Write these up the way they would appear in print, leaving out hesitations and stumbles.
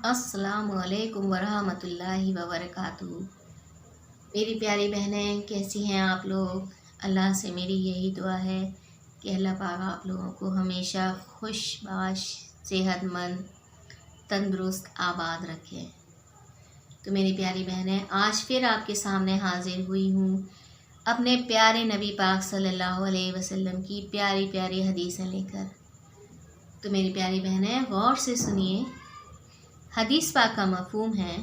अस्सलामुअलैकुम वरहमतुल्लाहि वबरकातुहू। मेरी प्यारी बहनें, कैसी हैं आप लोग। अल्लाह से मेरी यही दुआ है कि अल्लाह पाक आप लोगों को हमेशा खुशबाश, सेहतमंद, तंदुरुस्त, आबाद रखे। तो मेरी प्यारी बहनें, आज फिर आपके सामने हाजिर हुई हूँ अपने प्यारे नबी पाक सल्लल्लाहु अलैहि वसल्लम की प्यारी प्यारी हदीसें लेकर। तो मेरी प्यारी बहनें, गौर से सुनिए। हदीस पाक का मफ़हूम है,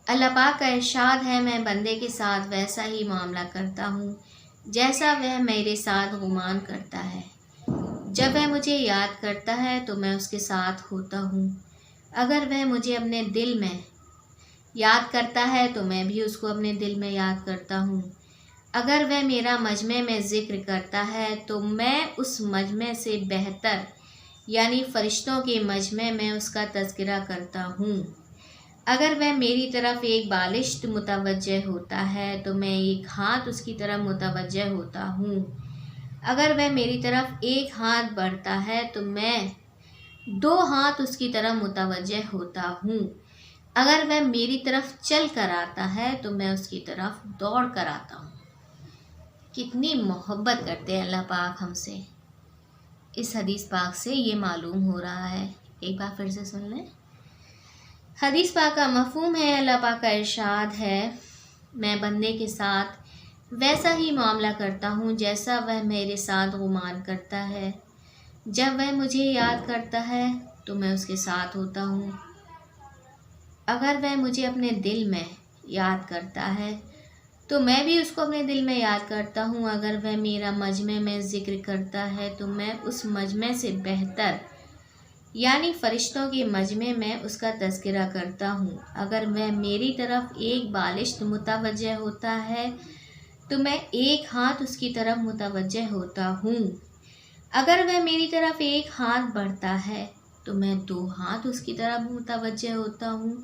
अल्लाह पाक का इरशाद है, मैं बंदे के साथ वैसा ही मामला करता हूँ जैसा वह मेरे साथ गुमान करता है। जब वह मुझे याद करता है तो मैं उसके साथ होता हूँ। अगर वह मुझे अपने दिल में याद करता है तो मैं भी उसको अपने दिल में याद करता हूँ। अगर वह मेरा मजमे में ज़िक्र करता है तो मैं उस मजमे से बेहतर यानी फ़रिश्तों के मजमे में उसका तज़किरा करता हूँ। अगर वह मेरी तरफ़ एक बालिश्त मुतवज्जह होता है तो मैं एक हाथ उसकी तरफ मुतवज्जह होता हूँ। अगर वह मेरी तरफ़ एक हाथ बढ़ता है तो मैं 2 हाथ उसकी तरफ मुतवज्जह होता हूँ। अगर वह मेरी तरफ़ चल कर आता है तो मैं उसकी तरफ दौड़ कर आता हूँ। कितनी मोहब्बत करते हैं अल्लाह पाक हमसे। इस हदीस पाक से ये मालूम हो रहा है। एक बार फिर से सुन लें। हदीस पाक का मफ़हूम है, अल्लाह पाक का इरशाद है, मैं बंदे के साथ वैसा ही मामला करता हूँ जैसा वह मेरे साथ गुमान करता है। जब वह मुझे याद करता है तो मैं उसके साथ होता हूँ। अगर वह मुझे अपने दिल में याद करता है तो मैं भी उसको अपने दिल में याद करता हूँ। अगर वह मेरा मजमे में ज़िक्र करता है तो मैं उस मजमे से बेहतर यानी फ़रिश्तों के मजमे में उसका तज़किरा करता हूँ। अगर वह मेरी तरफ़ एक बालिश्त मुतवज्जह होता है तो मैं एक हाथ उसकी तरफ मुतवज्जह होता हूँ। अगर वह मेरी तरफ़ एक हाथ बढ़ता है तो मैं 2 हाथ उसकी तरफ मुतवज्जह होता हूँ।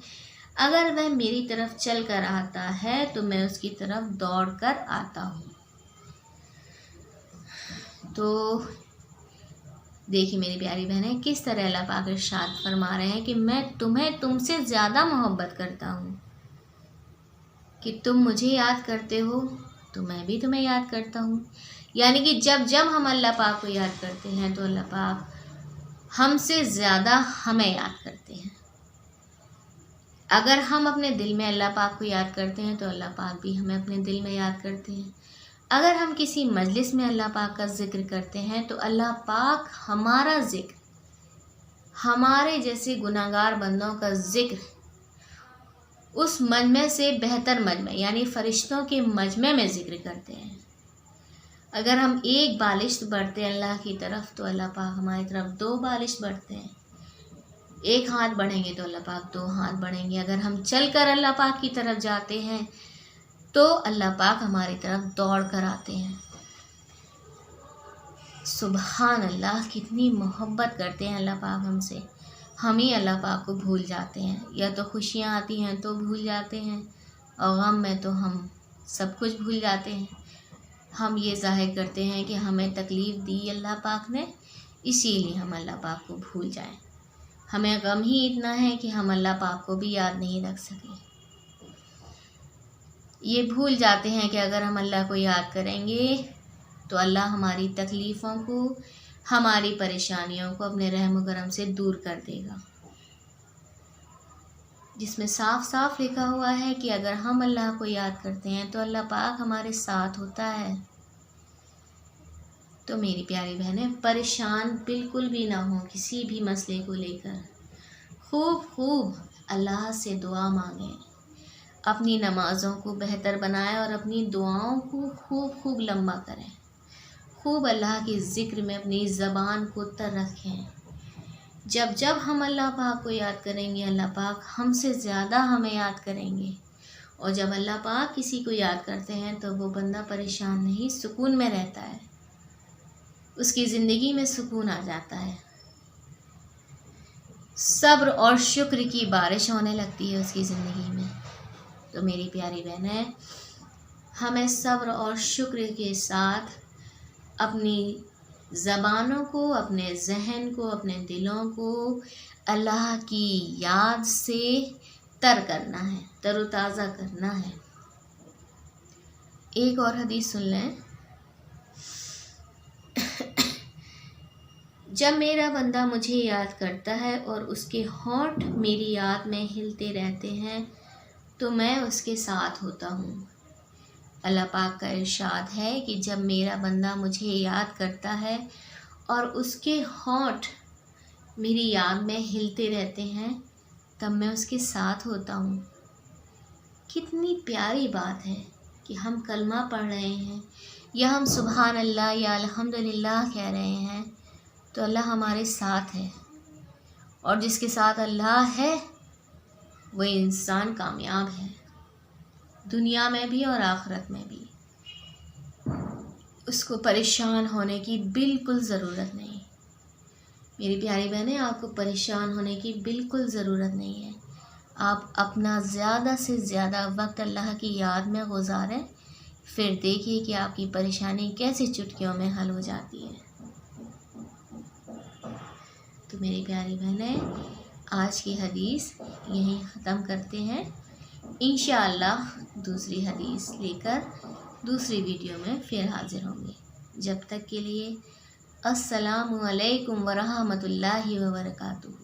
अगर वह मेरी तरफ चल कर आता है तो मैं उसकी तरफ दौड़ कर आता हूँ। तो देखिए मेरी प्यारी बहनें, किस तरह अल्लाह पाक इरशाद फरमा रहे हैं कि मैं तुम्हें तुमसे ज़्यादा मोहब्बत करता हूँ। कि तुम मुझे याद करते हो तो मैं भी तुम्हें याद करता हूँ। यानी कि जब जब हम अल्लाह पाक को याद करते हैं तो अल्लाह पाक हमसे ज़्यादा हमें याद करते हैं। अगर हम अपने दिल में अल्लाह पाक को याद करते हैं तो अल्लाह पाक भी हमें अपने दिल में याद करते हैं। अगर हम किसी मजलिस में अल्लाह पाक का ज़िक्र करते हैं तो अल्लाह पाक हमारा ज़िक्र, हमारे जैसे गुनाहगार बंदों का ज़िक्र उस मजमे से बेहतर मजमे यानी फ़रिश्तों के मजमे में ज़िक्र करते हैं। अगर हम एक बालिश्त बढ़ते हैं अल्लाह की तरफ तो अल्लाह पाक हमारी तरफ 2 बालिश्त बढ़ते हैं। एक हाथ बढ़ेंगे तो अल्लाह पाक 2 हाथ बढ़ेंगे। अगर हम चल कर अल्लाह पाक की तरफ जाते हैं तो अल्लाह पाक हमारी तरफ दौड़ कर आते हैं। सुभान अल्लाह, कितनी मोहब्बत करते हैं अल्लाह पाक हमसे। हम ही अल्लाह पाक को भूल जाते हैं। या तो खुशियाँ आती हैं तो भूल जाते हैं और गम में तो हम सब कुछ भूल जाते हैं। हम ये ज़ाहिर करते हैं कि हमें तकलीफ़ दी अल्लाह पाक ने, इसीलिए हम अल्लाह पाक को भूल जाएं। हमें गम ही इतना है कि हम अल्लाह पाक को भी याद नहीं रख सके। ये भूल जाते हैं कि अगर हम अल्लाह को याद करेंगे तो अल्लाह हमारी तकलीफ़ों को, हमारी परेशानियों को अपने रहम व करम से दूर कर देगा। जिसमें साफ साफ लिखा हुआ है कि अगर हम अल्लाह को याद करते हैं तो अल्लाह पाक हमारे साथ होता है। तो मेरी प्यारी बहनें, परेशान बिल्कुल भी ना हो किसी भी मसले को लेकर। खूब खूब अल्लाह से दुआ मांगें, अपनी नमाज़ों को बेहतर बनाएं और अपनी दुआओं को खूब खूब लंबा करें। खूब अल्लाह के ज़िक्र में अपनी ज़बान को तर रखें। जब जब हम अल्लाह पाक को याद करेंगे अल्लाह पाक हमसे ज़्यादा हमें याद करेंगे। और जब अल्लाह पाक किसी को याद करते हैं तो वो बंदा परेशान नहीं, सुकून में रहता है। उसकी ज़िंदगी में सुकून आ जाता है। सब्र और शुक्र की बारिश होने लगती है उसकी ज़िंदगी में। तो मेरी प्यारी बहनें, हमें सब्र और शुक्र के साथ अपनी ज़बानों को, अपने जहन को, अपने दिलों को अल्लाह की याद से तर करना है, तरोताज़ा करना है। एक और हदीस सुन लें। जब मेरा बंदा मुझे याद करता है और उसके होंठ मेरी याद में हिलते रहते हैं तो मैं उसके साथ होता हूँ। अल्लाह पाक का इरशाद है कि जब मेरा बंदा मुझे याद करता है और उसके होंठ मेरी याद में हिलते रहते हैं तब मैं उसके साथ होता हूँ। कितनी प्यारी बात है कि हम कलमा पढ़ रहे हैं या हम सुभान अल्लाह या अल्हम्दुलिल्लाह कह रहे हैं तो अल्लाह हमारे साथ है, और जिसके साथ अल्लाह है वो इंसान कामयाब है, दुनिया में भी और आखिरत में भी। उसको परेशान होने की बिल्कुल ज़रूरत नहीं। मेरी प्यारी बहनें, आपको परेशान होने की बिल्कुल ज़रूरत नहीं है। आप अपना ज़्यादा से ज़्यादा वक्त अल्लाह की याद में गुजारें, फिर देखिए कि आपकी परेशानी कैसे चुटकियों में हल हो जाती है। तो मेरी प्यारी बहनें, आज की हदीस यहीं ख़त्म करते हैं। इंशाअल्लाह दूसरी हदीस लेकर दूसरी वीडियो में फिर हाज़िर होंगे। जब तक के लिए अस्सलामु अलैकुम वरहमतुल्लाहि व बरकातुहू।